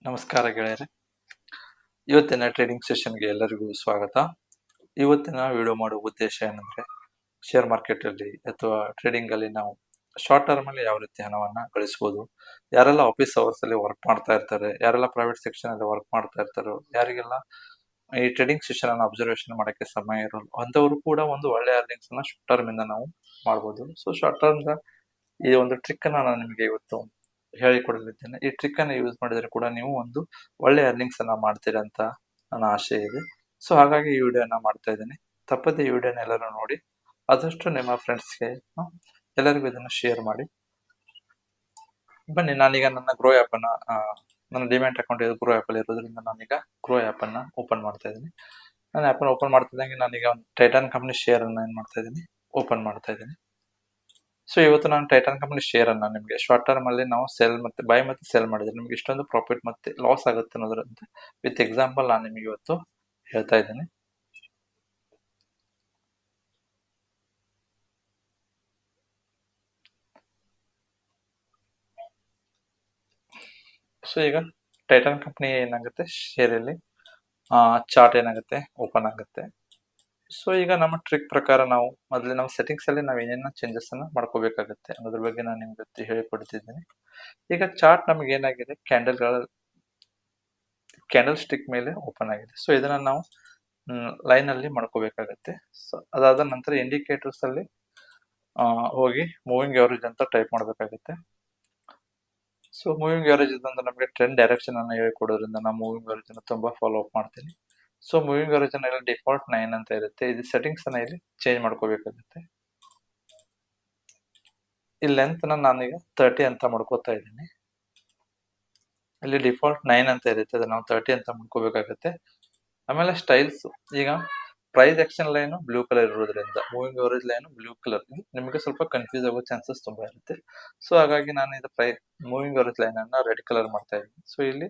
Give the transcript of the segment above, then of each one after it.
ನಮಸ್ಕಾರ ಗೆಳೆಯರೆ. ಇವತ್ತಿನ ಟ್ರೇಡಿಂಗ್ ಸೆಷನ್ಗೆ ಎಲ್ಲರಿಗೂ ಸ್ವಾಗತ. ಇವತ್ತಿನ ವಿಡಿಯೋ ಮಾಡುವ ಉದ್ದೇಶ ಏನಂದ್ರೆ, ಶೇರ್ ಮಾರ್ಕೆಟ್ ಅಲ್ಲಿ ಅಥವಾ ಟ್ರೇಡಿಂಗ್ ಅಲ್ಲಿ ನಾವು ಶಾರ್ಟ್ ಟರ್ಮ್ ಅಲ್ಲಿ ಯಾವ ರೀತಿ ಹಣವನ್ನ ಗಳಿಸಬಹುದು, ಯಾರೆಲ್ಲ ಆಫೀಸ್ ಅವರ್ಸ್ ಅಲ್ಲಿ ವರ್ಕ್ ಮಾಡ್ತಾ ಇರ್ತಾರೆ, ಯಾರೆಲ್ಲ ಪ್ರೈವೇಟ್ ಸೆಕ್ಷನ್ ಅಲ್ಲಿ ವರ್ಕ್ ಮಾಡ್ತಾ ಇರ್ತಾರೋ, ಯಾರಿಗೆಲ್ಲ ಈ ಟ್ರೇಡಿಂಗ್ ಸೆಷನ್ ಅನ್ನು ಅಬ್ಸರ್ವೇಷನ್ ಮಾಡಕ್ಕೆ ಸಮಯ ಇರೋಲ್ಲ ಅಂತವರು ಕೂಡ ಒಂದು ಒಳ್ಳೆ ಅರ್ನಿಂಗ್ಸ್ ಅನ್ನ ಶಾರ್ಟ್ ಟರ್ಮ್ ಇಂದ ನಾವು ಮಾಡಬಹುದು. ಸೊ ಶಾರ್ಟ್ ಟರ್ಮ್ ಈ ಒಂದು ಟ್ರಿಕ್ ಅನ್ನ ನಾನು ನಿಮಗೆ ಇವತ್ತು ಹೇಳಿಕೊಡಲಿದ್ದೇನೆ. ಈ ಟ್ರಿಕ್ ಅನ್ನು ಯೂಸ್ ಮಾಡಿದ್ರೆ ಕೂಡ ನೀವು ಒಂದು ಒಳ್ಳೆ ಅರ್ನಿಂಗ್ಸ್ ಅನ್ನ ಮಾಡ್ತೀರಾ ಅಂತ ನನ್ನ ಆಶೆ ಇದೆ. ಸೊ ಹಾಗಾಗಿ ಈ ವಿಡಿಯೋನ ಮಾಡ್ತಾ ಇದ್ದೀನಿ. ತಪ್ಪದೆ ಈ ವಿಡಿಯೋನ ಎಲ್ಲರೂ ನೋಡಿ, ಆದಷ್ಟು ನಿಮ್ಮ ಫ್ರೆಂಡ್ಸ್ಗೆ ಎಲ್ಲರಿಗೂ ಇದನ್ನು ಶೇರ್ ಮಾಡಿ. ಬನ್ನಿ, ನಾನೀಗ ನನ್ನ ಗ್ರೋ ಆ್ಯಪ್ ಅನ್ನ ನನ್ನ ಡಿಮ್ಯಾಟ್ ಅಕೌಂಟ್ ಗ್ರೋ ಆ್ಯಪ್ ಅಲ್ಲಿ ಇರೋದ್ರಿಂದ ನಾನೀಗ ಗ್ರೋ ಆ್ಯಪ್ ಅನ್ನ ಓಪನ್ ಮಾಡ್ತಾ ಇದ್ದೀನಿ. ನಾನು ಆ್ಯಪ್ ಅನ್ನು ಓಪನ್ ಮಾಡ್ತಿದ್ದಂಗೆ ನಾನೀಗ ಒಂದು ಟೈಟಾನ್ ಕಂಪನಿ ಶೇರ್ ಅನ್ನ ಏನ್ ಮಾಡ್ತಾ ಇದ್ದೀನಿ, ಓಪನ್ ಮಾಡ್ತಾ ಇದ್ದೀನಿ. ಸೊ ಇವತ್ತು ನಾನು ಟೈಟಾನ್ ಕಂಪನಿ ಶೇರ್ ಅನ್ನ ನಿಮಗೆ ಶಾರ್ಟ್ ಟರ್ಮ್ ಅಲ್ಲಿ ನಾವು ಸೆಲ್ ಮತ್ತೆ ಬೈ ಮತ್ತೆ ಸೆಲ್ ಮಾಡಿದ್ರೆ ನಿಮ್ಗೆ ಇಷ್ಟೊಂದು ಪ್ರಾಫಿಟ್ ಮತ್ತೆ ಲಾಸ್ ಆಗುತ್ತೆ ಅನ್ನೋದ್ರಂತೆ ವಿತ್ ಎಕ್ಸಾಂಪಲ್ ನಾನು ನಿಮಗೆ ಇವತ್ತು ಹೇಳ್ತಾ ಇದ್ದೀನಿ. ಸೊ ಈಗ ಟೈಟಾನ್ ಕಂಪನಿ ಏನಾಗುತ್ತೆ, ಶೇರ್ ಅಲ್ಲಿ ಚಾರ್ಟ್ ಏನಾಗುತ್ತೆ, ಓಪನ್ ಆಗುತ್ತೆ. ಸೊ ಈಗ ನಮ್ಮ ಟ್ರಿಕ್ ಪ್ರಕಾರ ನಾವು ಮೊದಲು ನಮ್ಮ ಸೆಟ್ಟಿಂಗ್ಸ್ ಅಲ್ಲಿ ನಾವು ಏನೇನ ಚೇಂಜಸ್ ಅನ್ನ ಮಾಡ್ಕೋಬೇಕಾಗುತ್ತೆ ಅನ್ನೋದ್ರ ಬಗ್ಗೆ ನಾನು ನಿಮ್ಗೆ ಇವತ್ತು ಹೇಳಿಕೊಡ್ತಿದ್ದೀನಿ. ಈಗ ಚಾರ್ಟ್ ನಮಗೆ ಏನಾಗಿದೆ, ಕ್ಯಾಂಡಲ್ ಸ್ಟಿಕ್ ಮೇಲೆ ಓಪನ್ ಆಗಿದೆ. ಸೊ ಇದನ್ನ ನಾವು ಲೈನ್ ಅಲ್ಲಿ ಮಾಡ್ಕೋಬೇಕಾಗತ್ತೆ. ಸೊ ಅದಾದ ನಂತರ ಇಂಡಿಕೇಟರ್ಸ್ ಅಲ್ಲಿ ಹೋಗಿ ಮೂವಿಂಗ್ ಅವರೇಜ್ ಅಂತ ಟೈಪ್ ಮಾಡಬೇಕಾಗುತ್ತೆ. ಸೊ ಮೂವಿಂಗ್ ಅವರೇಜ್ ಅಂದ್ರೆ ನಮಗೆ ಟ್ರೆಂಡ್ ಡೈರೆಕ್ಷನ್ ಅನ್ನ ಹೇಳಿಕೊಡೋದ್ರಿಂದ ನಾನು ಮೂವಿಂಗ್ ಅವರೇಜ್ ಅನ್ನು ತುಂಬಾ ಫಾಲೋ ಅಪ್ ಮಾಡ್ತೀನಿ. ಸೊ ಮೂವಿಂಗ್ ಅವರೇಜ್ ಅನ್ನ ಇಲ್ಲಿ ಡಿಫಾಲ್ಟ್ 9 ಅಂತ ಇರುತ್ತೆ. ಇದು ಸೆಟ್ಟಿಂಗ್ಸ್ ಅನ್ನ ಇಲ್ಲಿ ಚೇಂಜ್ ಮಾಡ್ಕೋಬೇಕಾಗುತ್ತೆ. ಈ ಲೆಂತ್ ನಾನೀಗ 30 ಅಂತ ಮಾಡ್ಕೋತಾ ಇದ್ದೀನಿ. ಇಲ್ಲಿ ಡಿಫಾಲ್ಟ್ 9 ಅಂತ ಇರುತ್ತೆ, ಅದನ್ನ ನಾವು 30 ಅಂತ ಮಾಡ್ಕೋಬೇಕಾಗುತ್ತೆ. ಆಮೇಲೆ ಸ್ಟೈಲ್ಸ್, ಈಗ price action line blue colour ಇರೋದ್ರಿಂದ moving average line blue colour, ನಿಮಗೆ ಸ್ವಲ್ಪ ಕನ್ಫ್ಯೂಸ್ ಆಗೋ ಚಾನ್ಸಸ್ ತುಂಬಾ ಇರುತ್ತೆ. ಸೊ ಹಾಗಾಗಿ ನಾನು ಇದು ಮೂವಿಂಗ್ ಅವರೇಜ್ ಲೈನ್ ಅನ್ನ ರೆಡ್ ಕಲರ್ ಮಾಡ್ತಾ ಇದ್ದೀನಿ. ಸೊ ಇಲ್ಲಿ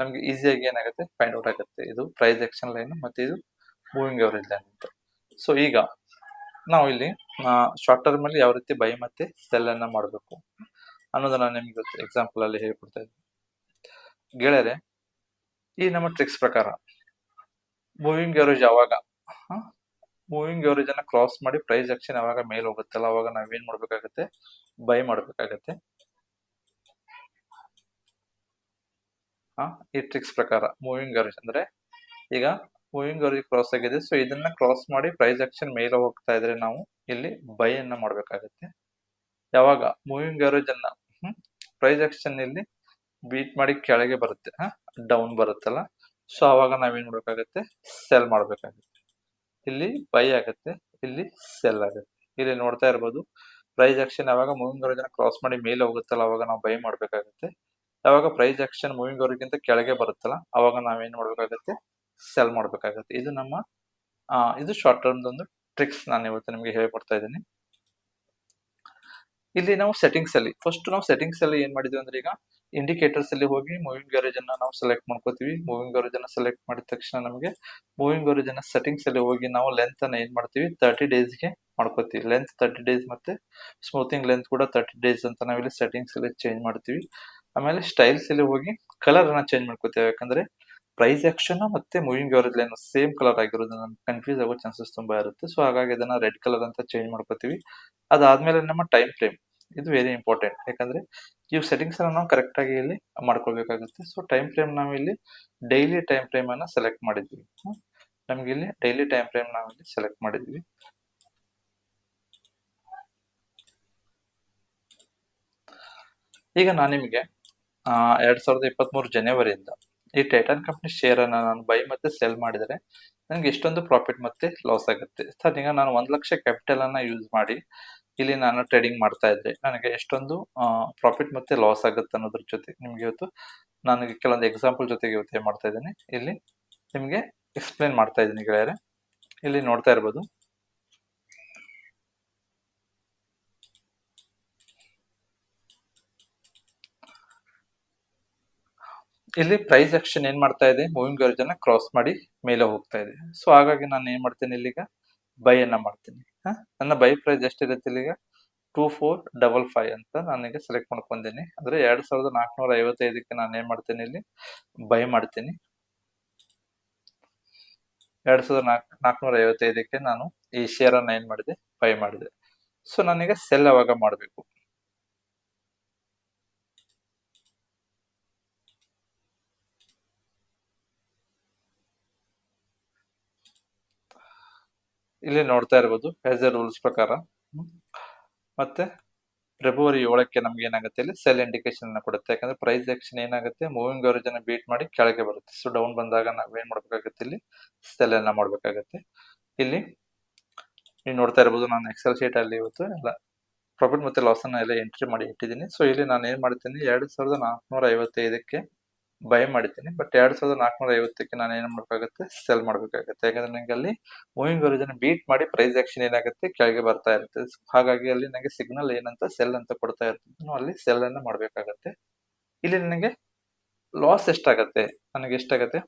ನಮ್ಗೆ ಈಸಿಯಾಗಿ ಏನಾಗುತ್ತೆ, ಫೈಂಡ್ ಔಟ್ ಆಗುತ್ತೆ ಇದು ಪ್ರೈಸ್ ಆಕ್ಷನ್ ಲೈನ್ ಮತ್ತೆ ಇದು ಮೂವಿಂಗ್ ಅವರೇಜ್ ಲೈನ್ ಅಂತ. ಸೊ ಈಗ ನಾವು ಇಲ್ಲಿ ಶಾರ್ಟ್ ಟರ್ಮ್ ಅಲ್ಲಿ ಯಾವ ರೀತಿ ಬೈ ಮತ್ತೆ ಸೆಲ್ ಅನ್ನ ಮಾಡಬೇಕು ಅನ್ನೋದನ್ನ ನಿಮ್ಗೆ ಎಕ್ಸಾಂಪಲ್ ಅಲ್ಲಿ ಹೇಳ್ಕೊಡ್ತಾ ಇದ್ದೀನಿ. ಗೆಳೆಯರೆ, ಈ ನಮ್ಮ ಟ್ರಿಕ್ಸ್ ಪ್ರಕಾರ ಮೂವಿಂಗ್ ಅವರೇಜ್ ಯಾವಾಗ ಮೂವಿಂಗ್ ಅವರೇಜ್ ಅನ್ನ ಕ್ರಾಸ್ ಮಾಡಿ ಪ್ರೈಸ್ ಆಕ್ಷನ್ ಯಾವಾಗ ಮೇಲೆ ಹೋಗುತ್ತಲ್ಲ ಅವಾಗ ನಾವೇನ್ ಮಾಡ್ಬೇಕಾಗತ್ತೆ, ಬೈ ಮಾಡ್ಬೇಕಾಗತ್ತೆ. ಈ ಟ್ರಿಕ್ಸ್ ಪ್ರಕಾರ ಮೂವಿಂಗ್ ಅವರೇಜ್ ಅಂದ್ರೆ ಈಗ ಮೂವಿಂಗ್ ಅವರೇಜ್ ಕ್ರಾಸ್ ಆಗಿದೆ. ಸೊ ಇದನ್ನ ಕ್ರಾಸ್ ಮಾಡಿ ಪ್ರೈಸ್ ಆಕ್ಷನ್ ಮೇಲೆ ಹೋಗ್ತಾ ಇದ್ರೆ ನಾವು ಇಲ್ಲಿ ಬೈ ಅನ್ನ ಮಾಡ್ಬೇಕಾಗತ್ತೆ. ಯಾವಾಗ ಮೂವಿಂಗ್ ಅವರೇಜ್ ಅನ್ನ ಪ್ರೈಸ್ ಆಕ್ಷನ್ ಇಲ್ಲಿ ಬೀಟ್ ಮಾಡಿ ಕೆಳಗೆ ಬರುತ್ತೆ, ಡೌನ್ ಬರುತ್ತಲ್ಲ, ಸೊ ಅವಾಗ ನಾವೇನ್ ಮಾಡ್ಬೇಕಾಗತ್ತೆ, ಸೆಲ್ ಮಾಡ್ಬೇಕಾಗತ್ತೆ. ಇಲ್ಲಿ ಬೈ ಆಗುತ್ತೆ, ಇಲ್ಲಿ ಸೆಲ್ ಆಗುತ್ತೆ. ಇಲ್ಲಿ ನೋಡ್ತಾ ಇರ್ಬೋದು, ಪ್ರೈಸ್ ಆಕ್ಷನ್ ಯಾವಾಗ ಮೂವಿಂಗ್ ಅವರೇಜ್ ಅನ್ನ ಕ್ರಾಸ್ ಮಾಡಿ ಮೇಲೆ ಹೋಗುತ್ತಲ್ಲ ಅವಾಗ ನಾವು ಬೈ ಮಾಡ್ಬೇಕಾಗುತ್ತೆ. ಯಾವಾಗ ಪ್ರೈಸ್ ಆಕ್ಷನ್ ಮೂವಿಂಗ್ ಅವರೇಜ್ ಗಿಂತ ಕೆಳಗೆ ಬರುತ್ತಲ್ಲ ಅವಾಗ ನಾವೇನ್ ಮಾಡ್ಬೇಕಾಗತ್ತೆ, ಸೆಲ್ ಮಾಡ್ಬೇಕಾಗತ್ತೆ. ಇದು ನಮ್ಮ ಇದು ಶಾರ್ಟ್ ಟರ್ಮ್ ಒಂದು ಟ್ರಿಕ್ಸ್ ನಾನು ಇವತ್ತು ನಿಮಗೆ ಹೇಳ್ಕೊಡ್ತಾ ಇದ್ದೀನಿ. ಇಲ್ಲಿ ನಾವು ಸೆಟ್ಟಿಂಗ್ಸ್ ಅಲ್ಲಿ ಫಸ್ಟ್ ನಾವು ಸೆಟ್ಟಿಂಗ್ಸ್ ಅಲ್ಲಿ ಏನ್ ಮಾಡಿದ್ವಿ ಅಂದ್ರೆ, ಈಗ ಇಂಡಿಕೇಟರ್ಸ್ ಅಲ್ಲಿ ಹೋಗಿ ಮೂವಿಂಗ್ ಅವರೇಜ್ ಅನ್ನ ನಾವು ಸೆಲೆಕ್ಟ್ ಮಾಡ್ಕೋತೀವಿ. ಮೂವಿಂಗ್ ಅವರೇಜ್ ಅನ್ನ ಸೆಲೆಕ್ಟ್ ಮಾಡಿದ ತಕ್ಷಣ ನಮಗೆ ಮೂವಿಂಗ್ ಅವರೇಜ್ ಅನ್ನ ಸೆಟ್ಟಿಂಗ್ಸ್ ಅಲ್ಲಿ ಹೋಗಿ ನಾವು ಲೆಂತ್ ಅನ್ನ ಏನ್ ಮಾಡ್ತೀವಿ, 30 ಡೇಸ್ ಗೆ ಮಾಡ್ಕೋತೀವಿ. ಲೆಂತ್ 30 ಡೇಸ್ ಮತ್ತೆ ಸ್ಮೂತಿಂಗ್ ಲೆಂತ್ ಕೂಡ 30 ಡೇಸ್ ಅಂತ ನಾವಿಲ್ಲಿ ಸೆಟ್ಟಿಂಗ್ಸ್ ಅಲ್ಲಿ ಚೇಂಜ್ ಮಾಡ್ತೀವಿ. ಆಮೇಲೆ ಸ್ಟೈಲ್ಸ್ ಅಲ್ಲಿ ಹೋಗಿ ಕಲರ್ ಅನ್ನ ಚೇಂಜ್ ಮಾಡ್ಕೋತೀವಿ. ಯಾಕಂದ್ರೆ ಪ್ರೈಸ್ ಆಕ್ಷನ್ ಮತ್ತೆ moving average line same colour ಆಗಿರೋದ್ರಿಂದ ಕನ್ಫ್ಯೂಸ್ ಆಗೋ ಚಾನ್ಸಸ್ ತುಂಬಾ ಇರುತ್ತೆ. ಸೊ ಹಾಗಾಗಿ ಇದನ್ನ ರೆಡ್ ಕಲರ್ ಅಂತ ಚೇಂಜ್ ಮಾಡ್ಕೋತೀವಿ. ಅದಾದ್ಮೇಲೆ ನಮ್ಮ ಟೈಮ್ ಫ್ರೇಮ್, ಇದು ವೆರಿ ಇಂಪಾರ್ಟೆಂಟ್. ಯಾಕಂದ್ರೆ ಈ ಸೆಟ್ಟಿಂಗ್ಸ್ ಅನ್ನ ನಾವು ಕರೆಕ್ಟ್ ಆಗಿ ಇಲ್ಲಿ ಮಾಡ್ಕೊಳ್ಬೇಕಾಗುತ್ತೆ. ಸೊ ಟೈಮ್ ಫ್ರೇಮ್ ನಾವು ಇಲ್ಲಿ ಡೈಲಿ ಟೈಮ್ ಫ್ರೇಮ್ ಅನ್ನ ಸೆಲೆಕ್ಟ್ ಮಾಡಿದ್ವಿ. ನಮ್ಗೆ ಇಲ್ಲಿ ಡೈಲಿ ಟೈಮ್ ಫ್ರೇಮ್ ನಾವು ಇಲ್ಲಿ ಸೆಲೆಕ್ಟ್ ಮಾಡಿದ್ವಿ. ಈಗ ನಾನು ನಿಮಗೆ 2023 ಜನವರಿಯಿಂದ ಈ ಟೈಟಾನ್ ಕಂಪನಿ ಶೇರ್ ಅನ್ನ ನಾನು ಬೈ ಮತ್ತೆ ಸೆಲ್ ಮಾಡಿದರೆ ನನಗೆ ಎಷ್ಟೊಂದು ಪ್ರಾಫಿಟ್ ಮತ್ತೆ ಲಾಸ್ ಆಗುತ್ತೆ. ಸರ್, ಈಗ ನಾನು 1 ಲಕ್ಷ ಕ್ಯಾಪಿಟಲ್ ಅನ್ನ ಯೂಸ್ ಮಾಡಿ ಇಲ್ಲಿ ನಾನು ಟ್ರೇಡಿಂಗ್ ಮಾಡ್ತಾ ಇದ್ರೆ ನನಗೆ ಎಷ್ಟೊಂದು ಪ್ರಾಫಿಟ್ ಮತ್ತೆ ಲಾಸ್ ಆಗುತ್ತೆ ಅನ್ನೋದ್ರ ಜೊತೆ ನಿಮ್ಗೆ ಇವತ್ತು ನನಗೆ ಕೆಲವೊಂದು ಎಕ್ಸಾಂಪಲ್ ಜೊತೆಗೆ ಇವತ್ತು ಏನ್ ಮಾಡ್ತಾ ಇದ್ದೀನಿ, ಇಲ್ಲಿ ನಿಮ್ಗೆ ಎಕ್ಸ್ಪ್ಲೇನ್ ಮಾಡ್ತಾ ಇದ್ದೀನಿ ಗೆಳೆಯರೆ. ಇಲ್ಲಿ ನೋಡ್ತಾ ಇರ್ಬೋದು, ಇಲ್ಲಿ ಪ್ರೈಸ್ ಆಕ್ಷನ್ ಏನ್ ಮಾಡ್ತಾ ಇದೆ, ಮೂವಿಂಗ್ ಅವರೇಜ್ ಅನ್ನ ಕ್ರಾಸ್ ಮಾಡಿ ಮೇಲೆ ಹೋಗ್ತಾ ಇದೆ. ಸೊ ಹಾಗಾಗಿ ನಾನು ಏನ್ ಮಾಡ್ತೀನಿ, ಇಲ್ಲಿಗ ಬೈ ಅನ್ನ ಮಾಡ್ತೀನಿ. ನನ್ನ ಬೈ ಪ್ರೈಸ್ ಎಷ್ಟಿರುತ್ತೆ, ಇಲ್ಲಿಗ 2455 ಅಂತ ನಾನೀಗ ಸೆಲೆಕ್ಟ್ ಮಾಡ್ಕೊಂಡಿನಿ. ಅಂದ್ರೆ 2455ಕ್ಕೆ ನಾನು ಏನ್ ಮಾಡ್ತೀನಿ, ಇಲ್ಲಿ ಬೈ ಮಾಡ್ತೀನಿ. 2455ಕ್ಕೆ ನಾನು ಈ ಶೇರ್ ಅನ್ನ ಏನ್ ಮಾಡಿದೆ, ಬೈ ಮಾಡಿದೆ. ಸೊ ನಾನೀಗ ಸೆಲ್ ಯಾವಾಗ ಮಾಡಬೇಕು, ಇಲ್ಲಿ ನೋಡ್ತಾ ಇರ್ಬೋದು ಆಸ್ ಎ ರೂಲ್ಸ್ ಪ್ರಕಾರ. ಮತ್ತೆ ಫೆಬ್ರವರಿ 7ಕ್ಕೆ ನಮ್ಗೆ ಏನಾಗುತ್ತೆ, ಇಲ್ಲಿ ಸೆಲ್ ಇಂಡಿಕೇಶನ್ ಅನ್ನ ಕೊಡುತ್ತೆ. ಯಾಕಂದ್ರೆ ಪ್ರೈಸ್ ಆಕ್ಷನ್ ಏನಾಗುತ್ತೆ, ಮೂವಿಂಗ್ ಅವರೇಜ್ ಅನ್ನ ಬೀಟ್ ಮಾಡಿ ಕೆಳಗೆ ಬರುತ್ತೆ. ಸೊ ಡೌನ್ ಬಂದಾಗ ನಾವ್ ಏನ್ ಮಾಡ್ಬೇಕಾಗುತ್ತೆ, ಇಲ್ಲಿ ಸೆಲ್ ಅನ್ನ ಮಾಡ್ಬೇಕಾಗತ್ತೆ. ಇಲ್ಲಿ ನೀವು ನೋಡ್ತಾ ಇರ್ಬೋದು, ನಾನು ಎಕ್ಸೆಲ್ ಶೀಟ್ ಅಲ್ಲಿ ಇವತ್ತು ಎಲ್ಲ ಪ್ರಾಫಿಟ್ ಮತ್ತೆ ಲಾಸ್ ಅನ್ನ ಎಲ್ಲ ಎಂಟ್ರಿ ಮಾಡಿ ಇಟ್ಟಿದ್ದೀನಿ. ಸೊ ಇಲ್ಲಿ ನಾನು ಏನ್ ಮಾಡ್ತೀನಿ, 2455ಕ್ಕೆ ಬೈ ಮಾಡಿದ್ದೀನಿ. ಬಟ್ 2450ಕ್ಕೆ ನಾನು ಏನ್ ಮಾಡ್ಬೇಕಾಗುತ್ತೆ, ಸೆಲ್ ಮಾಡ್ಬೇಕಾಗುತ್ತೆ. ಯಾಕಂದ್ರೆ ನಂಗೆ ಅಲ್ಲಿ ಮೂವಿಂಗ್ ಅವರೇಜ್ ಅನ್ನು ಬೀಟ್ ಮಾಡಿ ಪ್ರೈಸ್ ಆಕ್ಷನ್ ಏನಾಗುತ್ತೆ, ಕೆಳಗೆ ಬರ್ತಾ ಇರುತ್ತೆ. ಹಾಗಾಗಿ ಅಲ್ಲಿ ನನಗೆ ಸಿಗ್ನಲ್ ಏನಂತ ಸೆಲ್ ಅಂತ ಕೊಡ್ತಾ ಇರ್ತದೆ. ನಾನು ಅಲ್ಲಿ ಸೆಲ್ ಅನ್ನ ಮಾಡ್ಬೇಕಾಗತ್ತೆ. ಇಲ್ಲಿ ನನಗೆ ಲಾಸ್ ಎಷ್ಟಾಗತ್ತೆ, ನನಗೆ ಎಷ್ಟಾಗತ್ತೆ,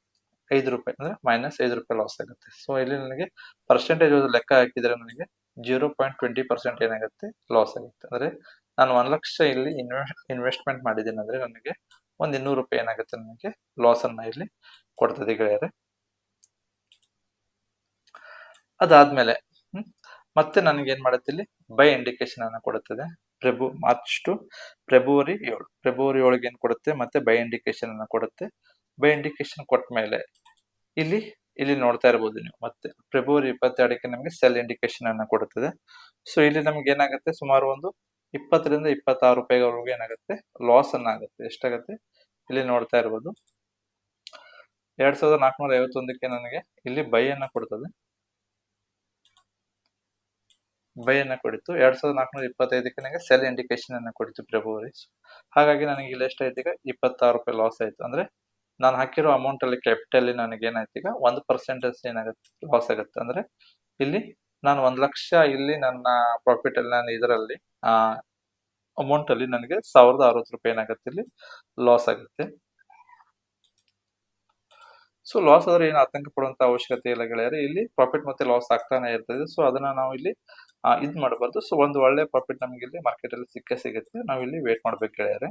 5 ರೂಪಾಯಿ, ಅಂದ್ರೆ -5 ರೂಪಾಯಿ ಲಾಸ್ ಆಗುತ್ತೆ. ಸೊ ಇಲ್ಲಿ ನನಗೆ ಪರ್ಸೆಂಟೇಜ್ ಲೆಕ್ಕ ಹಾಕಿದ್ರೆ ನನಗೆ 0.20% ಏನಾಗುತ್ತೆ, ಲಾಸ್ ಆಗುತ್ತೆ. ಅಂದ್ರೆ ನಾನು 1 ಲಕ್ಷ ಇಲ್ಲಿ ಇನ್ವೆಸ್ಟ್ಮೆಂಟ್ ಮಾಡಿದ್ದೀನಿ ಅಂದ್ರೆ ನನಗೆ ಒಂದು 200 ರೂಪಾಯಿ ಏನಾಗುತ್ತೆ, ನನಗೆ ಲಾಸ್ ಅನ್ನ ಇಲ್ಲಿ ಕೊಡ್ತದೆ ಗೆಳೆಯರೆ. ಅದಾದ್ಮೇಲೆ ಮತ್ತೆ ನನಗೆ ಏನ್ ಮಾಡುತ್ತೆ, ಇಲ್ಲಿ ಬೈ ಇಂಡಿಕೇಶನ್ ಅನ್ನ ಕೊಡುತ್ತದೆ. March to February 7. ಫೆಬ್ರವರಿ 7ಗೆ ಏನ್ ಕೊಡುತ್ತೆ, ಮತ್ತೆ ಬೈ ಇಂಡಿಕೇಶನ್ ಅನ್ನ ಕೊಡುತ್ತೆ. ಬೈ ಇಂಡಿಕೇಶನ್ ಕೊಟ್ಟ ಮೇಲೆ ಇಲ್ಲಿ ನೋಡ್ತಾ ಇರಬಹುದು ನೀವು, ಮತ್ತೆ ಫೆಬ್ರವರಿ 22ಕ್ಕೆ ನಮಗೆ ಸೆಲ್ ಇಂಡಿಕೇಶನ್ ಅನ್ನ ಕೊಡುತ್ತದೆ. ಸೊ ಇಲ್ಲಿ ನಮ್ಗೆ ಏನಾಗುತ್ತೆ, ಸುಮಾರು ಒಂದು 20 ರಿಂದ 26 ರೂಪಾಯಿವರೆಗೂ ಏನಾಗುತ್ತೆ, ಲಾಸ್ ಅನ್ನ ಆಗುತ್ತೆ. ಎಷ್ಟಾಗುತ್ತೆ, ಇಲ್ಲಿ ನೋಡ್ತಾ ಇರಬಹುದು 2451ಕ್ಕೆ ನನಗೆ ಇಲ್ಲಿ ಬೈ ಅನ್ನ ಕೊಡ್ತದೆ. ಬೈ ಅನ್ನ ಕೊಡಿತು. 2425ಕ್ಕೆ ನನಗೆ ಸೆಲ್ ಇಂಡಿಕೇಶನ್ ಅನ್ನ ಕೊಡಿತು ಫೆಬ್ರವರಿ. ಹಾಗಾಗಿ ನನಗೆ ಇಲ್ಲಿ ಎಷ್ಟಾಯ್ತು, ಈಗ 26 ರೂಪಾಯಿ ಲಾಸ್ ಆಯ್ತು. ಅಂದ್ರೆ ನಾನು ಹಾಕಿರೋ ಅಮೌಂಟ್ ಅಲ್ಲಿ ಕ್ಯಾಪಿಟಲ್ ನನಗೆ ಏನಾಯ್ತು, ಈಗ 1% ಏನಾಗುತ್ತೆ, ಲಾಸ್ ಆಗುತ್ತೆ. ಅಂದ್ರೆ ಇಲ್ಲಿ ನಾನು 1 ಲಕ್ಷ ಇಲ್ಲಿ ನನ್ನ ಪ್ರಾಫಿಟ್ ಅಲ್ಲಿ ನಾನು ಇದರಲ್ಲಿ ಅಮೌಂಟ್ ಅಲ್ಲಿ ನನಗೆ 1060 ರೂಪಾಯಿ ಏನಾಗುತ್ತೆ, ಇಲ್ಲಿ ಲಾಸ್ ಆಗುತ್ತೆ. ಸೊ ಲಾಸ್ ಆದ್ರೆ ಏನು ಆತಂಕ ಪಡುವಂತ ಅವಶ್ಯಕತೆ ಇಲ್ಲ ಗೆಳೆಯರೆ. ಇಲ್ಲಿ ಪ್ರಾಫಿಟ್ ಮತ್ತೆ ಲಾಸ್ ಆಗ್ತಾನೆ ಇರ್ತದೆ. ಸೊ ಅದನ್ನ ನಾವು ಇಲ್ಲಿ ಇದ್ ಮಾಡಬಾರ್ದು. ಸೊ ಒಂದು ಒಳ್ಳೆ ಪ್ರಾಫಿಟ್ ನಮ್ಗೆ ಇಲ್ಲಿ ಮಾರ್ಕೆಟ್ ಅಲ್ಲಿ ಸಿಗುತ್ತೆ. ನಾವು ಇಲ್ಲಿ ವೇಟ್ ಮಾಡ್ಬೇಕು ಗೆಳೆಯರೆ.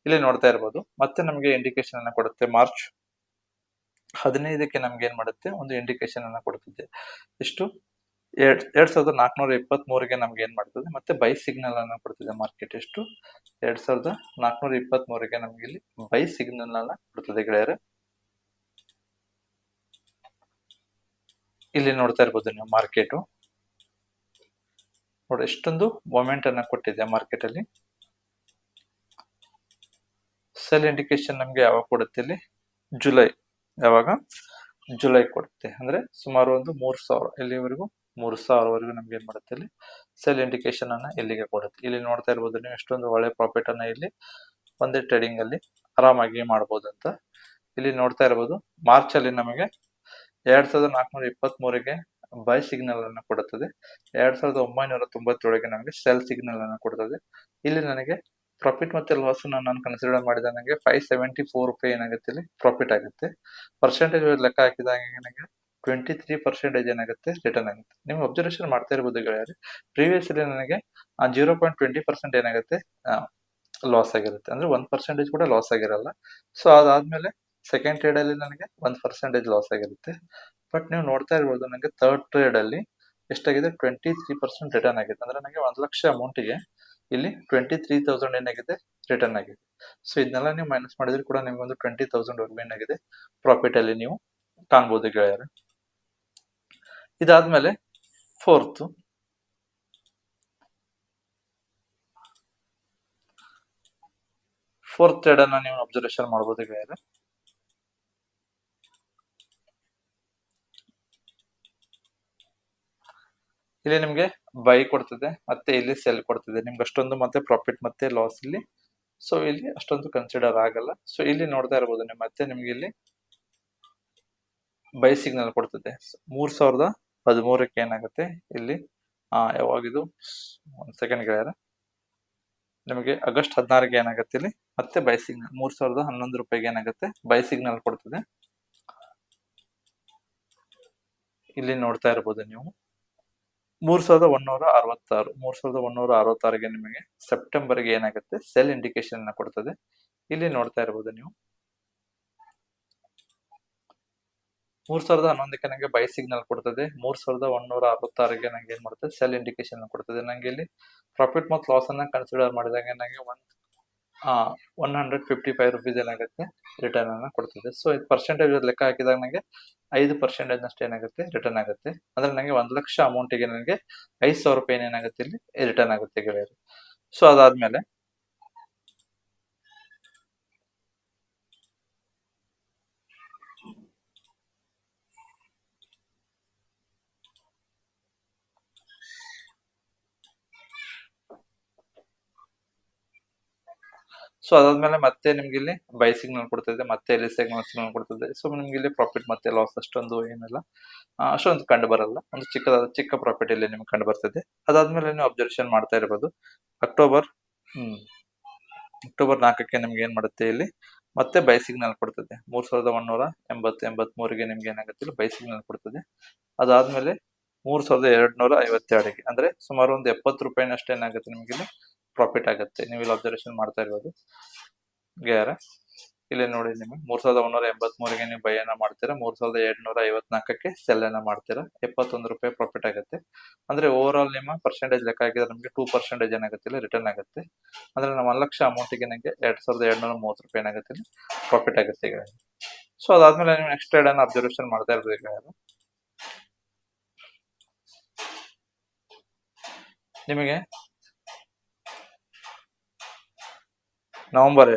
ಇಲ್ಲಿ ನೋಡ್ತಾ ಇರ್ಬೋದು, ಮತ್ತೆ ನಮಗೆ ಇಂಡಿಕೇಶನ್ ಅನ್ನ ಕೊಡುತ್ತೆ. ಮಾರ್ಚ್ 15ಕ್ಕೆ ನಮ್ಗೆ ಏನ್ ಮಾಡುತ್ತೆ, ಒಂದು ಇಂಡಿಕೇಶನ್ ಅನ್ನ ಕೊಡುತ್ತಿದೆ. ಎಷ್ಟು 2423ಗೆ ನಮ್ಗೆ ಏನ್ ಮಾಡ್ತದೆ, ಮತ್ತೆ ಬೈ ಸಿಗ್ನಲ್ ಅನ್ನ ಕೊಡ್ತಿದೆ ಮಾರ್ಕೆಟ್. ಎಷ್ಟು 2423ಗೆ ನಮ್ಗೆ ಇಲ್ಲಿ ಬೈ ಸಿಗ್ನಲ್ ಅನ್ನ ಕೊಡ್ತದೆ ಗೆಳೆಯರೆ. ಇಲ್ಲಿ ನೋಡ್ತಾ ಇರ್ಬೋದು ನೀವು, ಮಾರ್ಕೆಟ್ ನೋಡಿ ಎಷ್ಟೊಂದು ಮೊಮೆಂಟ್ ಅನ್ನ ಕೊಟ್ಟಿದೆ ಮಾರ್ಕೆಟ್ ಅಲ್ಲಿ. ಸೆಲ್ ಇಂಡಿಕೇಶನ್ ನಮ್ಗೆ ಯಾವಾಗ ಕೊಡುತ್ತೆ, ಇಲ್ಲಿ ಜುಲೈ ಕೊಡುತ್ತೆ. ಅಂದ್ರೆ ಸುಮಾರು ಒಂದು 3000 ಇಲ್ಲಿವರೆಗೂ 3000 ನಮ್ಗೆ ಏನ್ ಮಾಡುತ್ತೆ, ಇಲ್ಲಿ ಸೆಲ್ ಇಂಡಿಕೇಶನ್ ಅನ್ನ ಇಲ್ಲಿಗೆ ಕೊಡುತ್ತೆ. ಇಲ್ಲಿ ನೋಡ್ತಾ ಇರ್ಬೋದು ನೀವು, ಎಷ್ಟೊಂದು ಒಳ್ಳೆ ಪ್ರಾಫಿಟ್ ಅನ್ನ ಇಲ್ಲಿ ಒಂದೇ ಟ್ರೇಡಿಂಗ್ ಅಲ್ಲಿ ಆರಾಮಾಗಿ ಮಾಡಬಹುದು ಅಂತ. ಇಲ್ಲಿ ನೋಡ್ತಾ ಇರ್ಬೋದು, ಮಾರ್ಚ್ ಅಲ್ಲಿ ನಮಗೆ 2423ಗೆ ಬೈ ಸಿಗ್ನಲ್ ಅನ್ನು ಕೊಡುತ್ತದೆ. 2997ಗೆ ನಮಗೆ ಸೆಲ್ ಸಿಗ್ನಲ್ ಅನ್ನು ಕೊಡುತ್ತದೆ. ಇಲ್ಲಿ ನನಗೆ ಪ್ರಾಫಿಟ್ ಮತ್ತೆ ಲಾಸ್ ನಾನು ಕನ್ಸಿಡರ್ ಮಾಡಿದ ನನಗೆ 574 ರೂಪಾಯಿ ಏನಾಗುತ್ತೆ, ಇಲ್ಲಿ ಪ್ರಾಫಿಟ್ ಆಗುತ್ತೆ. ಪರ್ಸೆಂಟೇಜ್ ಲೆಕ್ಕ ಹಾಕಿದಾಗ ನನಗೆ 23% ಏನಾಗುತ್ತೆ, ರಿಟರ್ನ್ ಆಗುತ್ತೆ. ನೀವು ಅಬ್ಸರ್ವೇಷನ್ ಮಾಡ್ತಾ ಇರ್ಬೋದು ಗೆಳೆಯರೆ, ಪ್ರೀವಿಯಸ್ ಇಲ್ಲಿ ನನಗೆ 0.20% ಏನಾಗುತ್ತೆ, ಲಾಸ್ ಆಗಿರುತ್ತೆ. ಅಂದ್ರೆ 1% ಕೂಡ ಲಾಸ್ ಆಗಿರಲ್ಲ. ಸೊ ಅದಾದ್ಮೇಲೆ ಸೆಕೆಂಡ್ ಟ್ರೇಡ್ ಅಲ್ಲಿ ನನಗೆ 1% ಲಾಸ್ ಆಗಿರುತ್ತೆ. ಬಟ್ ನೀವು ನೋಡ್ತಾ ಇರ್ಬೋದು, ನನಗೆ ಥರ್ಡ್ ಟ್ರೇಡ್ ಅಲ್ಲಿ ಎಷ್ಟಾಗಿದೆ, 23% ರಿಟರ್ನ್ ಆಗಿದೆ. ಅಂದ್ರೆ ನನಗೆ 1 ಲಕ್ಷ ಅಮೌಂಟ್ಗೆ ಇಲ್ಲಿ 23,000 ಏನಾಗಿದೆ, ರಿಟರ್ನ್ ಆಗಿದೆ. ಸೊ ಇದನ್ನೆಲ್ಲ ನೀವು ಮೈನಸ್ ಮಾಡಿದ್ರೆ ಕೂಡ ನಿಮ್ಗೆ ಒಂದು 20,000 ವರ್ಗು ಏನಾಗಿದೆ, ಪ್ರಾಫಿಟ್ ಅಲ್ಲಿ ನೀವು ಕಾಣ್ಬೋದು ಗೆಳೆಯರೆ. ಇದಾದ್ಮೇಲೆ ಫೋರ್ತ್ ಟ್ರೇಡ್ ಅನ್ನ ನೀವು ಅಬ್ಸರ್ವೇಷನ್ ಮಾಡಬಹುದು ಗೆಳೆಯರೆ. ಇಲ್ಲಿ ನಿಮ್ಗೆ ಬೈ ಕೊಡ್ತದೆ, ಮತ್ತೆ ಇಲ್ಲಿ ಸೆಲ್ ಕೊಡ್ತದೆ. ನಿಮ್ಗೆ ಅಷ್ಟೊಂದು ಮತ್ತೆ ಪ್ರಾಫಿಟ್ ಮತ್ತೆ ಲಾಸ್ ಇಲ್ಲಿ ಸೊ ಇಲ್ಲಿ ಅಷ್ಟೊಂದು ಕನ್ಸಿಡರ್ ಆಗಲ್ಲ. ಸೊ ಇಲ್ಲಿ ನೋಡ್ತಾ ಇರ್ಬೋದು ನೀವು, ಮತ್ತೆ ನಿಮ್ಗೆ ಇಲ್ಲಿ ಬೈ ಸಿಗ್ನಲ್ ಕೊಡ್ತದೆ 3013ಕ್ಕೆ ಏನಾಗುತ್ತೆ, ಇಲ್ಲಿ ಯಾವಾಗಿದು, ಒಂದ್ ಸೆಕೆಂಡ್ ಗೆಳೆಯರೆ, ನಿಮಗೆ ಆಗಸ್ಟ್ 16ಗೆ ಏನಾಗುತ್ತೆ, ಇಲ್ಲಿ ಮತ್ತೆ ಬೈ ಸಿಗ್ನಲ್ 3011 ರೂಪಾಯಿಗೆ ಏನಾಗುತ್ತೆ, ಬೈ ಸಿಗ್ನಲ್ ಕೊಡ್ತದೆ. ಇಲ್ಲಿ ನೋಡ್ತಾ ಇರ್ಬೋದು ನೀವು, 3166 3166ಗೆ ನಿಮಗೆ ಸೆಪ್ಟೆಂಬರ್ಗೆ ಏನಾಗುತ್ತೆ ಸೆಲ್ ಇಂಡಿಕೇಶನ್ ಅನ್ನ ಕೊಡ್ತದೆ. ಇಲ್ಲಿ ನೋಡ್ತಾ ಇರಬಹುದು ನೀವು 3011ಕ್ಕೆ ನಂಗೆ ಬೈ ಸಿಗ್ನಲ್ ಕೊಡ್ತದೆ. 3166ಗೆ ನಂಗೆ ಏನ್ ಮಾಡ್ತದೆ ಸೆಲ್ ಇಂಡಿಕೇಶನ್ ಕೊಡ್ತದೆ. ನಂಗೆ ಇಲ್ಲಿ ಪ್ರಾಫಿಟ್ ಮತ್ತು ಲಾಸ್ ಅನ್ನ ಕನ್ಸಿಡರ್ ಮಾಡಿದಾಗ ನಂಗೆ 155 ರುಪೀಸ್ ಏನಾಗುತ್ತೆ ರಿಟರ್ನ್ ಅನ್ನ ಕೊಡ್ತದೆ. ಸೊ ಇದು ಪರ್ಸೆಂಟೇಜ್ ಲೆಕ್ಕ ಹಾಕಿದಾಗ ನಂಗೆ 5% ನಷ್ಟು ಏನಾಗುತ್ತೆ ರಿಟರ್ನ್ ಆಗುತ್ತೆ. ಅಂದ್ರೆ ನಂಗೆ 1 ಲಕ್ಷ ಅಮೌಂಟಿಗೆ ನನಗೆ 5,000 ರೂಪಾಯಿ ಏನಾಗುತ್ತೆ ಇಲ್ಲಿ ರಿಟರ್ನ್ ಆಗುತ್ತೆ ಗೆಳೆಯರು. ಸೊ ಅದಾದ್ಮೇಲೆ ಮತ್ತೆ ನಿಮ್ಗೆ ಇಲ್ಲಿ ಬೈ ಸಿಗ್ನಲ್ ಕೊಡ್ತದೆ, ಮತ್ತೆ ಇಲ್ಲಿ ಸಿಗ್ನಲ್ ಕೊಡ್ತದೆ. ಸೊ ನಿಮ್ಗೆ ಇಲ್ಲಿ ಪ್ರಾಫಿಟ್ ಮತ್ತೆ ಲಾಸ್ ಅಷ್ಟೊಂದು ಏನಿಲ್ಲ, ಅಷ್ಟೊಂದು ಕಂಡು ಬರಲ್ಲ. ಒಂದು ಚಿಕ್ಕ ಪ್ರಾಫಿಟ್ ಇಲ್ಲಿ ನಿಮ್ಗೆ ಕಂಡು ಬರ್ತದೆ. ಅದಾದ್ಮೇಲೆ ನೀವು ಅಬ್ಸರ್ವೇಷನ್ ಮಾಡ್ತಾ ಇರಬಹುದು ಅಕ್ಟೋಬರ್ 4ಕ್ಕೆ ನಿಮ್ಗೆ ಏನ್ ಮಾಡುತ್ತೆ ಇಲ್ಲಿ ಮತ್ತೆ ಬೈ ಸಿಗ್ನಲ್ ಕೊಡ್ತದೆ. 3183ಗೆ ನಿಮ್ಗೆ ಏನಾಗುತ್ತೆ ಇಲ್ಲಿ ಬೈ ಸಿಗ್ನಲ್ ಕೊಡ್ತದೆ. ಅದಾದ್ಮೇಲೆ 3252ಗೆ ಅಂದ್ರೆ ಸುಮಾರು ಒಂದು 70 ರೂಪಾಯಿನಷ್ಟು ಏನಾಗುತ್ತೆ ನಿಮ್ಗೆ ಇಲ್ಲಿ ಪ್ರಾಫಿಟ್ ಆಗುತ್ತೆ. ನೀವು ಇಲ್ಲಿ ಅಬ್ಸರ್ವೇಷನ್ ಮಾಡ್ತಾ ಇರ್ಬೋದು ಗೆಳೆಯರ. ಇಲ್ಲಿ ನೋಡಿ ನಿಮಗೆ 3183ಗೆ ನೀವು ಬೈ ಅನ್ನ ಮಾಡ್ತೀರಾ, 3254ಕ್ಕೆ ಸೆಲ್ ಅನ್ನ ಮಾಡ್ತೀರಾ, 71 ರೂಪಾಯಿ ಪ್ರಾಫಿಟ್ ಆಗುತ್ತೆ. ಅಂದ್ರೆ ಓವರ್ ಆಲ್ ನಿಮ್ಮ ಪರ್ಸೆಂಟೇಜ್ ಲೆಕ್ಕ ಹಾಕಿದ್ರೆ ನಮಗೆ 2% ಏನಾಗುತ್ತೆ ಇಲ್ಲಿ ರಿಟರ್ನ್ ಆಗುತ್ತೆ. ಅಂದ್ರೆ ನಮ್ಮ 1 ಲಕ್ಷ ಅಮೌಂಟಿಗೆ ನನಗೆ 2230 ರೂಪಾಯಿ ಏನಾಗುತ್ತೆ ಇಲ್ಲಿ ಪ್ರಾಫಿಟ್ ಆಗುತ್ತೆ ಗೆಳೆಯರ. ಸೊ ಅದಾದ್ಮೇಲೆ ನೀವು ನೆಕ್ಸ್ಟ್ ಟ್ರೇಡ್ ಅನ್ನ ಅಬ್ಸರ್ವೇಷನ್ ಮಾಡ್ತಾ ಇರ್ಬೋದು ಗೆಳೆಯರ. ನಿಮಗೆ ನವೆಂಬರ್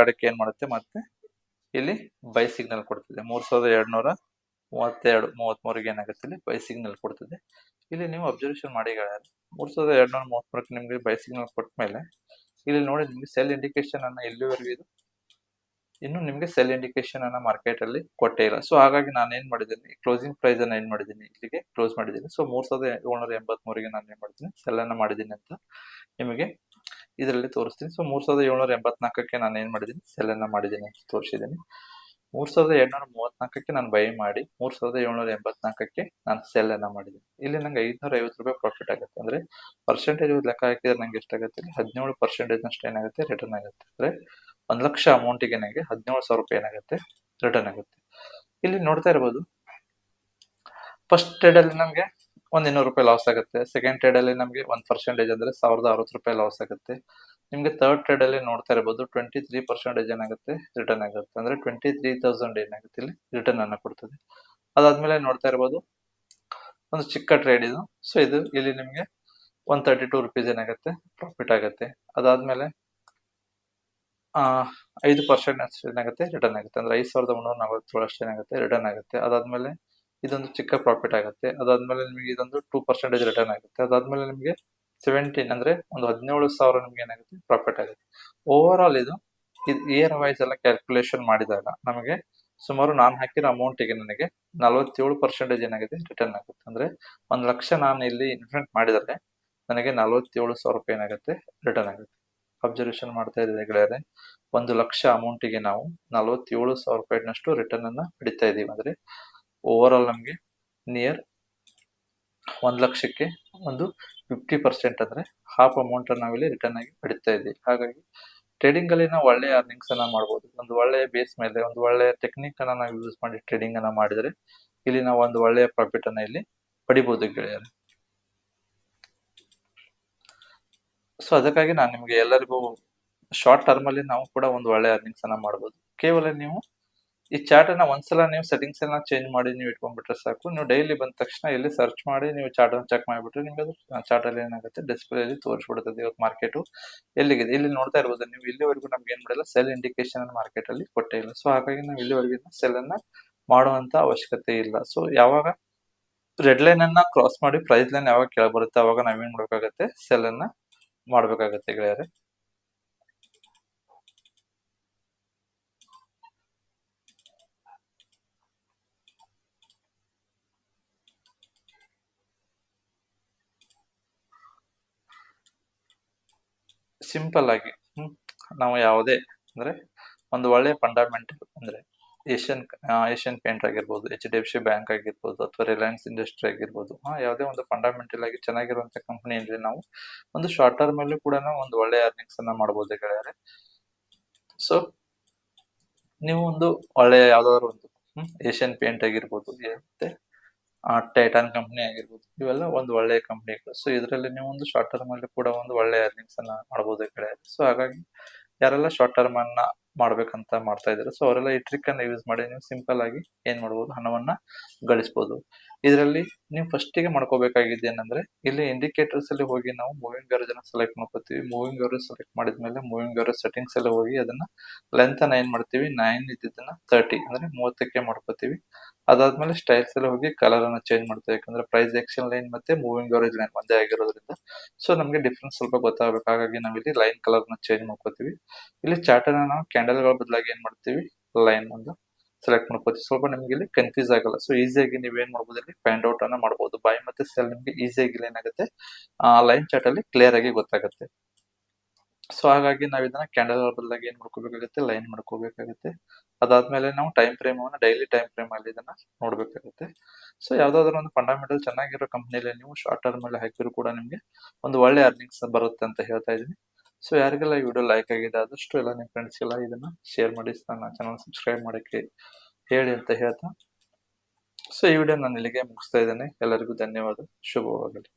2ಕ್ಕೆ ಏನ್ ಮಾಡುತ್ತೆ ಮತ್ತೆ ಇಲ್ಲಿ ಬೈ ಸಿಗ್ನಲ್ ಕೊಡ್ತದೆ. 3233ಗೆ ಏನಾಗುತ್ತೆ ಇಲ್ಲಿ ಬೈ ಸಿಗ್ನಲ್ ಕೊಡ್ತದೆ. ಇಲ್ಲಿ ನೀವು ಅಬ್ಸರ್ವೇಷನ್ ಮಾಡಿ ಗೆಳೆಯರ, 3233ಕ್ಕೆ ನಿಮ್ಗೆ ಬೈ ಸಿಗ್ನಲ್ ಕೊಟ್ಟ ಮೇಲೆ ಇಲ್ಲಿ ನೋಡಿ ನಿಮ್ಗೆ ಸೆಲ್ ಇಂಡಿಕೇಶನ್ ಅನ್ನ ಇಲ್ಲಿವರೆಗೂ ಇದು ಇನ್ನು ನಿಮ್ಗೆ ಸೆಲ್ ಇಂಡಿಕೇಶನ್ ಅನ್ನ ಮಾರ್ಕೆಟ್ ಅಲ್ಲಿ ಕೊಟ್ಟೇ ಇಲ್ಲ. ಸೊ ಹಾಗಾಗಿ ನಾನು ಏನ್ ಮಾಡಿದ್ದೀನಿ ಕ್ಲೋಸಿಂಗ್ ಪ್ರೈಸ್ ಅನ್ನ ಏನ್ ಮಾಡಿದ್ದೀನಿ ಇಲ್ಲಿಗೆ ಕ್ಲೋಸ್ ಮಾಡಿದ್ದೀನಿ. ಸೊ 3783ಗೆ ನಾನು ಏನ್ ಮಾಡಿದ್ದೀನಿ ಸೆಲ್ ಅನ್ನ ಮಾಡಿದ್ದೀನಿ ಅಂತ ನಿಮಗೆ ಇದರಲ್ಲಿ ತೋರಿಸ್ತೀನಿ. ಸೊ 3784ಕ್ಕೆ ನಾನು ಏನ್ ಮಾಡಿದ್ದೀನಿ ಸೆಲ್ ಅನ್ನ ಮಾಡಿದ್ದೀನಿ ಅಂತ ತೋರಿಸಿದ್ದೀನಿ. 3234ಕ್ಕೆ ನಾನು ಬೈ ಮಾಡಿ 3784ಕ್ಕೆ ನಾನು ಸೆಲ್ ಅನ್ನ ಮಾಡಿದ್ದೀನಿ. ಇಲ್ಲಿ ನಂಗೆ 550 ರೂಪಾಯಿ ಪ್ರಾಫಿಟ್ ಆಗುತ್ತೆ. ಅಂದ್ರೆ ಪರ್ಸೆಂಟೇಜ್ ಲೆಕ್ಕ ಹಾಕಿದ್ರೆ ನಂಗೆ ಎಷ್ಟಾಗುತ್ತೆ 17% ನಷ್ಟು ಏನಾಗುತ್ತೆ ರಿಟರ್ನ್ ಆಗುತ್ತೆ. ಅಂದ್ರೆ 1 ಲಕ್ಷ ಅಮೌಂಟಿಗೆ ನನಗೆ 17,000 ರೂಪಾಯಿ ಏನಾಗುತ್ತೆ ರಿಟರ್ನ್ ಆಗುತ್ತೆ. ಇಲ್ಲಿ ನೋಡ್ತಾ ಇರಬಹುದು ಫಸ್ಟ್ ಟ್ರೇಡ್ ಅಲ್ಲಿ ನಮ್ಗೆ 200 ರೂಪಾಯಿ ಲಾಸ್ ಆಗುತ್ತೆ. ಸೆಕೆಂಡ್ ಟ್ರೇಡ್ ಅಲ್ಲಿ ನಮ್ಗೆ 1% ಅಂದ್ರೆ 1060 ರೂಪಾಯಿ ಲಾಸ್ ಆಗುತ್ತೆ. ನಿಮ್ಗೆ ಥರ್ಡ್ ಟ್ರೇಡ್ ಅಲ್ಲಿ ನೋಡ್ತಾ ಇರಬಹುದು 23% ಏನಾಗುತ್ತೆ ರಿಟರ್ನ್ ಆಗುತ್ತೆ. ಅಂದ್ರೆ 23,000 ಏನಾಗುತ್ತೆ ಇಲ್ಲಿ ರಿಟರ್ನ್ ಅನ್ನ ಕೊಡ್ತದೆ. ಅದಾದ್ಮೇಲೆ ನೋಡ್ತಾ ಇರಬಹುದು ಒಂದು ಚಿಕ್ಕ ಟ್ರೇಡ್ ಇದು. ಸೊ ಇದು ಇಲ್ಲಿ ನಿಮ್ಗೆ 132 ರುಪೀಸ್ ಏನಾಗುತ್ತೆ ಪ್ರಾಫಿಟ್ ಆಗುತ್ತೆ. ಅದಾದ್ಮೇಲೆ 5% ಅಷ್ಟು ಏನಾಗುತ್ತೆ ರಿಟರ್ನ್ ಆಗುತ್ತೆ. ಅಂದ್ರೆ 5347 ಅಷ್ಟು ಏನಾಗುತ್ತೆ ರಿಟರ್ನ್ ಆಗುತ್ತೆ. ಅದಾದ್ಮೇಲೆ ಇದೊಂದು ಚಿಕ್ಕ ಪ್ರಾಫಿಟ್ ಆಗುತ್ತೆ. ಅದಾದ್ಮೇಲೆ ನಿಮಗೆ ಇದೊಂದು 2% ರಿಟರ್ನ್ ಆಗುತ್ತೆ. ಅದಾದ್ಮೇಲೆ ನಿಮಗೆ 17 ಅಂದ್ರೆ ಒಂದು 17,000 ನಿಮ್ಗೆ ಏನಾಗುತ್ತೆ ಪ್ರಾಫಿಟ್ ಆಗುತ್ತೆ. ಓವರ್ ಆಲ್ ಇದು ಇಯರ್ ವೈಸ್ ಎಲ್ಲ ಕ್ಯಾಲ್ಕುಲೇಷನ್ ಮಾಡಿದಾಗ ನಮಗೆ ಸುಮಾರು ನಾನು ಹಾಕಿರೋ ಅಮೌಂಟಿಗೆ ನನಗೆ 47% ಏನಾಗುತ್ತೆ ರಿಟರ್ನ್ ಆಗುತ್ತೆ. ಅಂದ್ರೆ 1 ಲಕ್ಷ ನಾನು ಇಲ್ಲಿ ಇನ್ವೆಸ್ಟ್ ಮಾಡಿದರೆ ನನಗೆ 47,000 ರೂಪಾಯಿ ಏನಾಗುತ್ತೆ ರಿಟರ್ನ್ ಆಗುತ್ತೆ. ಅಬ್ಸರ್ವೇಷನ್ ಮಾಡ್ತಾ ಇದ್ದೀವಿ ಗೆಳೆಯರೆ, 1 ಲಕ್ಷ ಅಮೌಂಟಿಗೆ ನಾವು 47,000 ರೂಪಾಯಿನಷ್ಟು ರಿಟರ್ನ್ ಅನ್ನ ಪಡಿತಾ ಇದೀವಿ. ಅಂದ್ರೆ ಓವರ್ ಆಲ್ ನಮಗೆ ನಿಯರ್ 1 ಲಕ್ಷಕ್ಕೆ ಒಂದು 50% ಅಂದ್ರೆ ಹಾಫ್ ಅಮೌಂಟ್ ನಾವಿಲ್ಲಿ ರಿಟರ್ನ್ ಆಗಿ ಪಡಿತಾ ಇದ್ದೀವಿ. ಹಾಗಾಗಿ ಟ್ರೇಡಿಂಗ್ ಅಲ್ಲಿ ನಾವು ಒಳ್ಳೆಯ ಅರ್ನಿಂಗ್ಸ್ ಅನ್ನ ಮಾಡಬಹುದು. ಒಂದು ಒಳ್ಳೆಯ ಬೇಸ್ ಮೇಲೆ ಒಂದು ಒಳ್ಳೆಯ ಟೆಕ್ನಿಕ್ ಅನ್ನ ನಾವು ಯೂಸ್ ಮಾಡಿ ಟ್ರೇಡಿಂಗ್ ಅನ್ನ ಮಾಡಿದ್ರೆ ಇಲ್ಲಿ ನಾವು ಒಂದು ಒಳ್ಳೆಯ ಪ್ರಾಫಿಟ್ ಅನ್ನ ಇಲ್ಲಿ ಪಡಿಬಹುದು ಗೆಳೆಯರೆ. ಸೊ ಅದಕ್ಕಾಗಿ ನಾನು ನಿಮ್ಗೆ ಎಲ್ಲರಿಗೂ ಶಾರ್ಟ್ ಟರ್ಮ್ ಅಲ್ಲಿ ನಾವು ಕೂಡ ಒಂದು ಒಳ್ಳೆ ಅರ್ನಿಂಗ್ಸ್ ಅನ್ನ ಮಾಡಬಹುದು. ಕೇವಲ ನೀವು ಈ ಚಾರ್ಟ್ ಅನ್ನ ಒಂದ್ಸಲ ನೀವು ಸೆಟ್ಟಿಂಗ್ಸ್ ಅನ್ನ ಚೇಂಜ್ ಮಾಡಿ ನೀವು ಇಟ್ಕೊಂಡ್ಬಿಟ್ರೆ ಸಾಕು. ನೀವು ಡೈಲಿ ಬಂದ ತಕ್ಷಣ ಇಲ್ಲಿ ಸರ್ಚ್ ಮಾಡಿ ನೀವು ಚಾರ್ಟ್ ಅನ್ನು ಚೆಕ್ ಮಾಡಿಬಿಟ್ರೆ ನಿಮ್ಗೆ ಅದು ಚಾರ್ಟ್ ಅಲ್ಲಿ ಏನಾಗುತ್ತೆ ಡಿಸ್ಪ್ಲೇ ಅಲ್ಲಿ ತೋರಿಸ್ಬಿಡುತ್ತದೆ ಇವತ್ತು ಮಾರ್ಕೆಟ್ ಎಲ್ಲಿಗಿದೆ. ಇಲ್ಲಿ ನೋಡ್ತಾ ಇರ್ಬೋದು ನೀವು, ಇಲ್ಲಿವರೆಗೂ ನಮ್ಗೆ ಏನ್ ಮಾಡಿಲ್ಲ ಸೆಲ್ ಇಂಡಿಕೇಶನ್ ಮಾರ್ಕೆಟ್ ಅಲ್ಲಿ ಕೊಟ್ಟೇ ಇಲ್ಲ. ಸೊ ಹಾಗಾಗಿ ನಾವು ಇಲ್ಲಿವರೆಗೂ ಸೆಲ್ ಅನ್ನ ಮಾಡುವಂತ ಅವಶ್ಯಕತೆ ಇಲ್ಲ. ಸೊ ಯಾವಾಗ ರೆಡ್ ಲೈನ್ ಅನ್ನ ಕ್ರಾಸ್ ಮಾಡಿ ಪ್ರೈಸ್ ಲೈನ್ ಯಾವಾಗ ಕೆಳಗೆ ಬರುತ್ತೆ ಅವಾಗ ನಾವೇನ್ ಮಾಡ್ಬೇಕಾಗತ್ತೆ ಸೆಲ್ ಅನ್ನ ಮಾಡ್ಬೇಕಾಗತ್ತೆ ಗೆಳೆಯರೆ. ಸಿಂಪಲ್ ಆಗಿ ನಾವು ಯಾವುದೇ ಅಂದ್ರೆ ಒಂದು ಒಳ್ಳೆ ಫಂಡಮೆಂಟಲ್ ಅಂದ್ರೆ ಏಷ್ಯನ್ ಪೇಂಟ್ ಆಗಿರ್ಬೋದು, HDFC ಬ್ಯಾಂಕ್ ಆಗಿರ್ಬೋದು, ಅಥವಾ ರಿಲಯನ್ಸ್ ಇಂಡಸ್ಟ್ರಿ ಆಗಿರ್ಬೋದು, ಯಾವುದೇ ಒಂದು ಫಂಡಮೆಂಟಲ್ ಆಗಿ ಚೆನ್ನಾಗಿರುವಂತ ಕಂಪನಿಯಲ್ಲಿ ನಾವು ಒಂದು ಶಾರ್ಟ್ ಟರ್ಮ್ ಅಲ್ಲಿ ಕೂಡ ಒಂದು ಒಳ್ಳೆ ಅರ್ನಿಂಗ್ಸ್ ಅನ್ನ ಮಾಡಬಹುದು ಗೆಳೆಯರೆ. ಸೊ ನೀವು ಒಂದು ಒಳ್ಳೆಯ ಯಾವ್ದಾದ್ರು ಒಂದು ಏಷ್ಯನ್ ಪೇಂಟ್ ಆಗಿರ್ಬೋದು, ಮತ್ತೆ ಟೈಟಾನ್ ಕಂಪನಿ ಆಗಿರ್ಬೋದು, ಇವೆಲ್ಲ ಒಂದು ಒಳ್ಳೆಯ ಕಂಪನಿಗಳು. ಸೊ ಇದರಲ್ಲಿ ನೀವು ಒಂದು ಶಾರ್ಟ್ ಟರ್ಮ್ ಅಲ್ಲಿ ಕೂಡ ಒಂದು ಒಳ್ಳೆಯ ಅರ್ನಿಂಗ್ಸ್ ಅನ್ನ ಮಾಡಬಹುದು ಗೆಳೆಯರೆ. ಸೊ ಹಾಗಾಗಿ ಯಾರೆಲ್ಲ ಶಾರ್ಟ್ ಟರ್ಮ್ ಅನ್ನ ಮಾಡ್ಬೇಕಂತ ಮಾಡ್ತಾ ಇದ್ದಾರೆ, ಸೊ ಅವರೆಲ್ಲ ಈ ಟ್ರಿಕ್ ಅನ್ನ ಯೂಸ್ ಮಾಡಿ ನೀವು ಸಿಂಪಲ್ ಆಗಿ ಏನ್ ಮಾಡ್ಬೋದು, ಹಣವನ್ನ ಗಳಿಸಬಹುದು. ಇದರಲ್ಲಿ ನೀವು ಫಸ್ಟ್ ಗೆ ಮಾಡ್ಕೋಬೇಕಾಗಿದ್ದು ಏನಂದ್ರೆ, ಇಲ್ಲಿ ಇಂಡಿಕೇಟರ್ಸ್ ಅಲ್ಲಿ ಹೋಗಿ ನಾವು ಮೂವಿಂಗ್ ಅವರೇಜ್ ಅನ್ನ ಸೆಲೆಕ್ಟ್ ಮಾಡ್ಕೋತೀವಿ. ಮೂವಿಂಗ್ ಅವರೇಜ್ ಸೆಲೆಕ್ಟ್ ಮಾಡಿದ್ಮೇಲೆ ಮೂವಿಂಗ್ ಅವರೇಜ್ ಸೆಟ್ಟಿಂಗ್ಸ್ ಅಲ್ಲಿ ಹೋಗಿ ಅದನ್ನ ಲೆಂತ್ ಅನ್ನ ಏನ್ ಮಾಡ್ತೀವಿ, 9 ಇದ್ದಿದ್ದನ್ನ 30 ಅಂದ್ರೆ 30ಕ್ಕೆ ಮಾಡ್ಕೋತೀವಿ. ಅದಾದ್ಮೇಲೆ ಸ್ಟೈಲ್ಸ್ ಅಲ್ಲಿ ಹೋಗಿ ಕಲರ್ ಅನ್ನ ಚೇಂಜ್ ಮಾಡ್ತೀವಿ, ಯಾಕಂದ್ರೆ ಪ್ರೈಸ್ ಆಕ್ಷನ್ ಲೈನ್ ಮತ್ತೆ ಮೂವಿಂಗ್ ಅವರೇಜ್ ಲೈನ್ ಒಂದೇ ಆಗಿರೋದ್ರಿಂದ ಸೊ ನಮಗೆ ಡಿಫ್ರೆನ್ಸ್ ಸ್ವಲ್ಪ ಗೊತ್ತಾಗಬೇಕು. ಹಾಗಾಗಿ ನಾವಿಲ್ಲಿ ಲೈನ್ ಕಲರ್ ನ ಚೇಂಜ್ ಮಾಡ್ಕೋತೀವಿ. ಇಲ್ಲಿ ಚಾರ್ಟ್ ಅನ್ನ ನಾವು ಕ್ಯಾಂಡಲ್ ಗಳ ಬದಲಾಗಿ ಏನ್ ಮಾಡ್ತೀವಿ, ಲೈನ್ ಒಂದು ಸೆಲೆಕ್ಟ್ ಮಾಡ್ಕೋತೀವಿ. ಸ್ವಲ್ಪ ನಿಮ್ಗೆ ಇಲ್ಲಿ ಕನ್ಫ್ಯೂಸ್ ಆಗಲ್ಲ. ಸೊ ಈಸಿಯಾಗಿ ನೀವೇನ್ ಮಾಡ್ಬೋದು, ಇಲ್ಲಿ ಫೈಂಡ್ ಔಟ್ ಅನ್ನ ಮಾಡಬಹುದು. ಬೈ ಮತ್ತೆ ಸೆಲ್ ನಿಮ್ಗೆ ಈಸಿಯಾಗಿ ಏನಾಗುತ್ತೆ, ಲೈನ್ ಚಾರ್ಟ್ ಅಲ್ಲಿ ಕ್ಲಿಯರ್ ಆಗಿ ಗೊತ್ತಾಗುತ್ತೆ. ಸೊ ಹಾಗಾಗಿ ನಾವ್ ಇದನ್ನ ಕ್ಯಾಂಡಲ್ ಬದಲಾಗಿ ಏನ್ ಮಾಡ್ಕೋಬೇಕಾಗುತ್ತೆ, ಲೈನ್ ಮಾಡ್ಕೋಬೇಕಾಗುತ್ತೆ. ಅದಾದ್ಮೇಲೆ ನಾವು ಟೈಮ್ ಫ್ರೇಮ್ ಅನ್ನ ಡೈಲಿ ಟೈಮ್ ಫ್ರೇಮ್ ಅಲ್ಲಿ ಇದನ್ನ ನೋಡ್ಬೇಕಾಗುತ್ತೆ. ಸೊ ಯಾವ್ದಾದ್ರು ಒಂದು ಫಂಡಮೆಂಟಲ್ ಚೆನ್ನಾಗಿರೋ ಕಂಪನಿಯಲ್ಲಿ ನೀವು ಶಾರ್ಟ್ ಟರ್ಮ್ ಅಲ್ಲಿ ಹಾಕಿದ್ರು ಕೂಡ ನಿಮ್ಗೆ ಒಂದು ಒಳ್ಳೆ ಅರ್ನಿಂಗ್ಸ್ ಬರುತ್ತೆ ಅಂತ ಹೇಳ್ತಾ ಇದೀನಿ. ಸೊ ಯಾರಿಗೆಲ್ಲ ಈ ವಿಡಿಯೋ ಲೈಕ್ ಆಗಿದೆ ಆದಷ್ಟು ಎಲ್ಲ ನಿಮ್ ಫ್ರೆಂಡ್ಸ್ಗೆಲ್ಲ ಇದನ್ನ ಶೇರ್ ಮಾಡಿ, ನನ್ನ ಚಾನಲ್ ಸಬ್ಸ್ಕ್ರೈಬ್ ಮಾಡಕ್ಕೆ ಹೇಳಿ ಅಂತ ಹೇಳ್ತಾ, ಸೊ ಈ ವಿಡಿಯೋ ನಾನು ಇಲ್ಲಿಗೆ ಮುಗಿಸ್ತಾ ಇದ್ದೇನೆ. ಎಲ್ಲರಿಗೂ ಧನ್ಯವಾದ. ಶುಭವಾಗಲಿ.